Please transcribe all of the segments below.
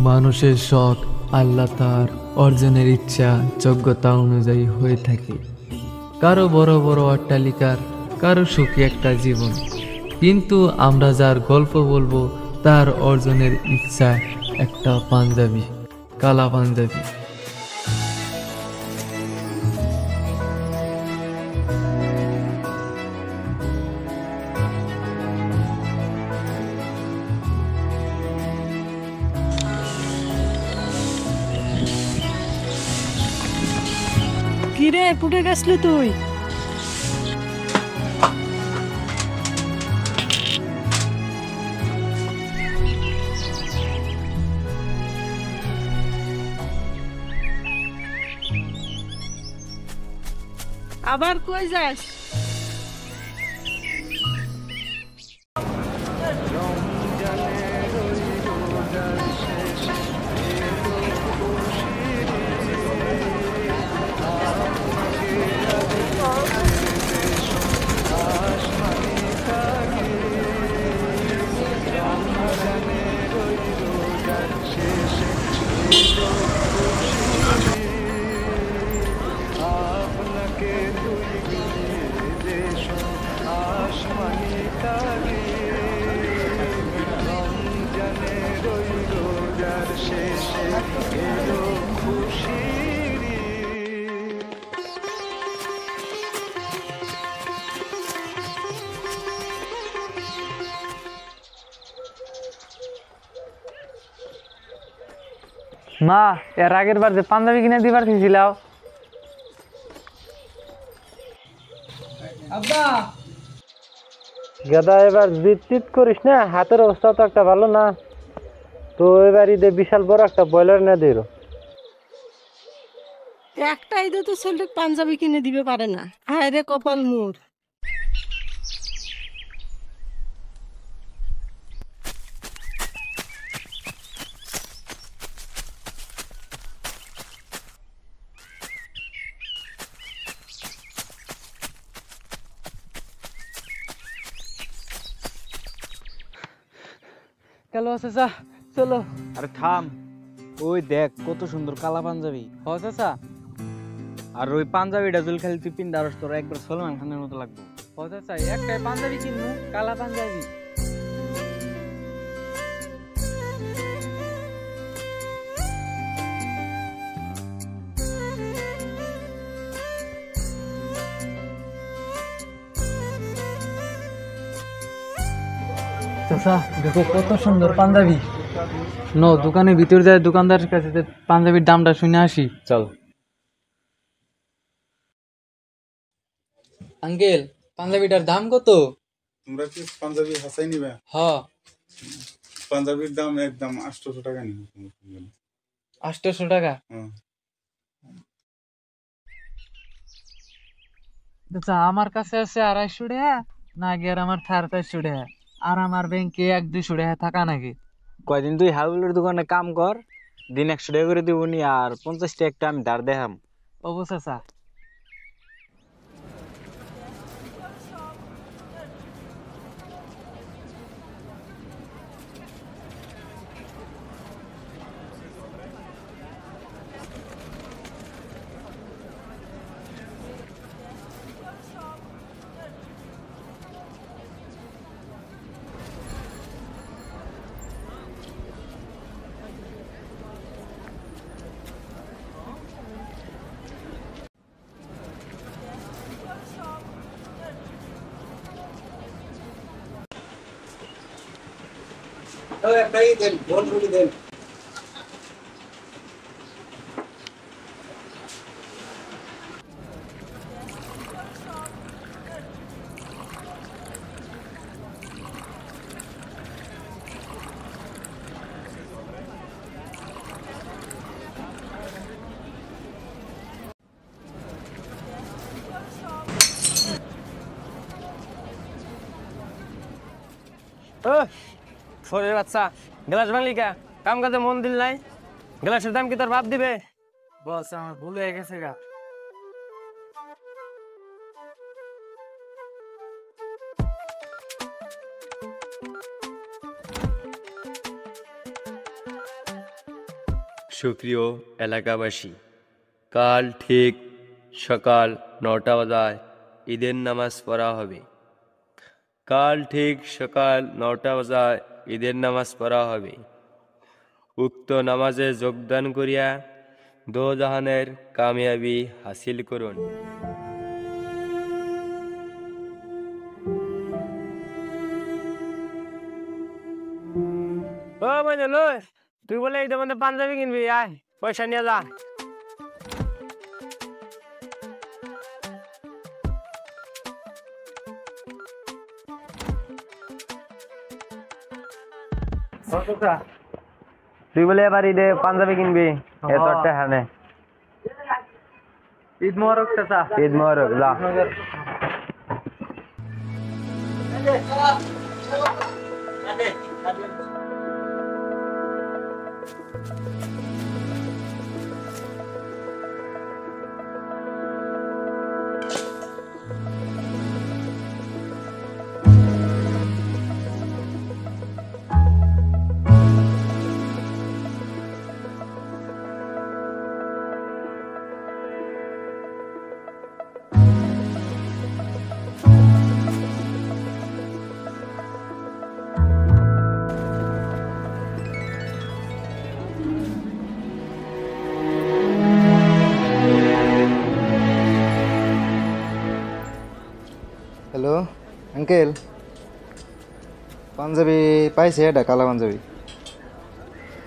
মানুষের শখ আল্লাহ তার অর্জনের ইচ্ছা যোগ্যতা অনুযায়ী হয়ে থাকে। কারো বড় বড় অট্টালিকার, কারো সুখী একটা জীবন। কিন্তু আমরা যার গল্প বলবো তার অর্জনের ইচ্ছা একটা পাঞ্জাবি, কালা পাঞ্জাবি। কিরে কুটে গেছলি তুই? আবার কই যাস? মা, এর আগের বার যে পাঞ্জাবি কিনে দিবার চেয়েছিলাম, আব্বা গেদা এবার জিত করিস না। হাতের অবস্থা তো একটা ভালো না। তো এবার ঈদে বিশাল বড় একটা ব্রয়লার না দিল। একটা ঈদে তো ছেলে পাঞ্জাবি কিনে দিবে পারে না। হায় রে কপাল মোর। চলো চাচা, চলো। আরে থাম, ওই দেখ কত সুন্দর কালা পাঞ্জাবি। হ চাচা, আর ওই পাঞ্জাবিটা জুল খালি তুই পিন্দারস, তোর একবার সলমান খানের মতো লাগবে। হ চাচা, একটাই পাঞ্জাবি কিনবো, কালা পাঞ্জাবি। চাচা দেখো কত সুন্দর পাঞ্জাবি। নো দোকানের ভিতর যায়, দোকানদারের কাছে পাঞ্জাবির দামটা শুনে আসি। চল। আঙ্কেল, পাঞ্জাবিটার দাম কত? তোমরা কি পাঞ্জাবি হাসাই নিবে? হ, পাঞ্জাবির দাম একদম 800 টাকা নিবে। 800 টাকা। আচ্ছা, আমার কাছে আছে 250 টাকা, না গিয়ে আমার 450 টাকা। আর আমার ব্যাংকে 1-200 টাকা থাকা নাকি? কয়দিন তুই হাউলের দোকানে কাম কর, দিন 100 টাকা করে দিব নি, আর 50 টাকা একটা আমি ধার দেখাম। অবশ্যই। শরীর বাচ্চা, গ্লাস ভাঙলি কা? কাম কাজে মন দিল নাই? গ্লাসের দাম কি তোর বাপ দিবে? বস, আমার ভুল হয়ে গেছে গা। সুপ্রিয় এলাকাবাসী, কাল ঠিক সকাল 9টা বাজায় ঈদের নামাজ পড়া হবে। কাল ঠিক সকাল 9টা বাজায় ঈদের নামাজ পড়া হবে। উক্ত নামাজে যোগদান করিয়া দোজাহানের কামিয়াবি হাসিল করুন। ও মইনুল ওই, তুই বলে এই দোকানে পাঞ্জাবি কিনবি, আয় পয়সা নিয়ে যা। তুই বলে এবার ঈদে পাঞ্জাবি কিনবি, এত টাকা নে। ঈদ মোবারক চাচা। ঈদ মোবারক, যা। হ্যালো আঙ্কেল, পাঞ্জাবি পাইছে? এটা কালা পাঞ্জাবি।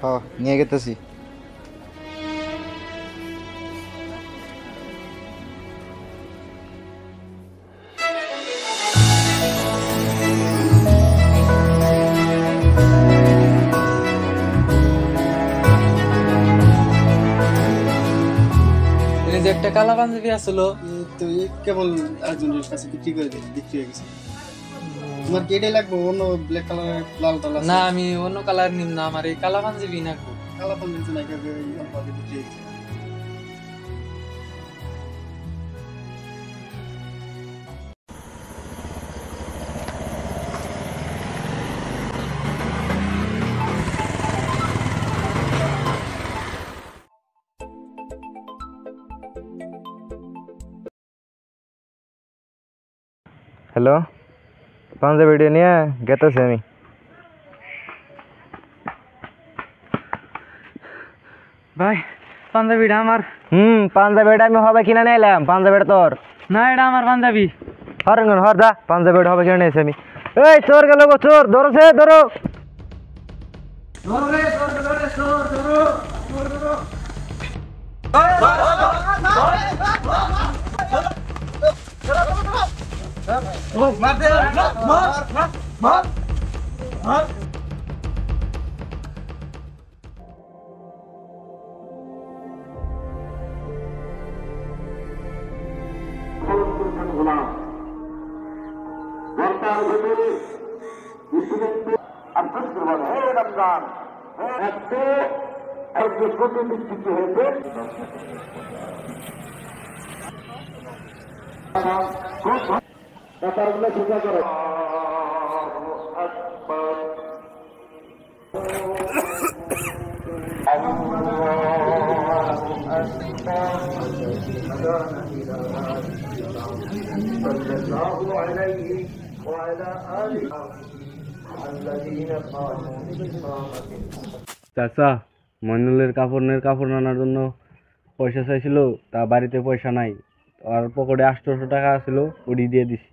হ, নিয়ে গেতেছি। এই যে একটা কালা পাঞ্জাবি আসলো, তুই কেবল একজনের কাছে বিক্রি করে দিলি, বিক্রি হয়ে গেছে। তোমার কি এটাই লাগবে? অন্য ব্ল্যাক কালার, লাল কালার? না আমি অন্য কালার নিম না, আমার এই কালা পাঞ্জাবি লাগবে। কালা পাঞ্জাবি নাই, বিক্রি হয়ে গেছে। হ্যালো, পাঞ্জাবিটা নিয়ে গেতেছি আমি। ভাই পাঞ্জাবিটা আমার। পাঞ্জাবিটা আমি হবে কিনা নিলাম, পাঞ্জাবিটা তোর না, এটা আমার পাঞ্জাবি। হর যা, পাঞ্জাবিটা হবে কিনা নিয়েছি আমি। এই চোর গেল গো, চোর ধরো, ধরো। চাচা, মইনুলের কাপড় আনার জন্য পয়সা চাইছিল, তা বাড়িতে পয়সা নাই, আর পকেটে 800 টাকা ছিল, ওটি দিয়ে দিছি।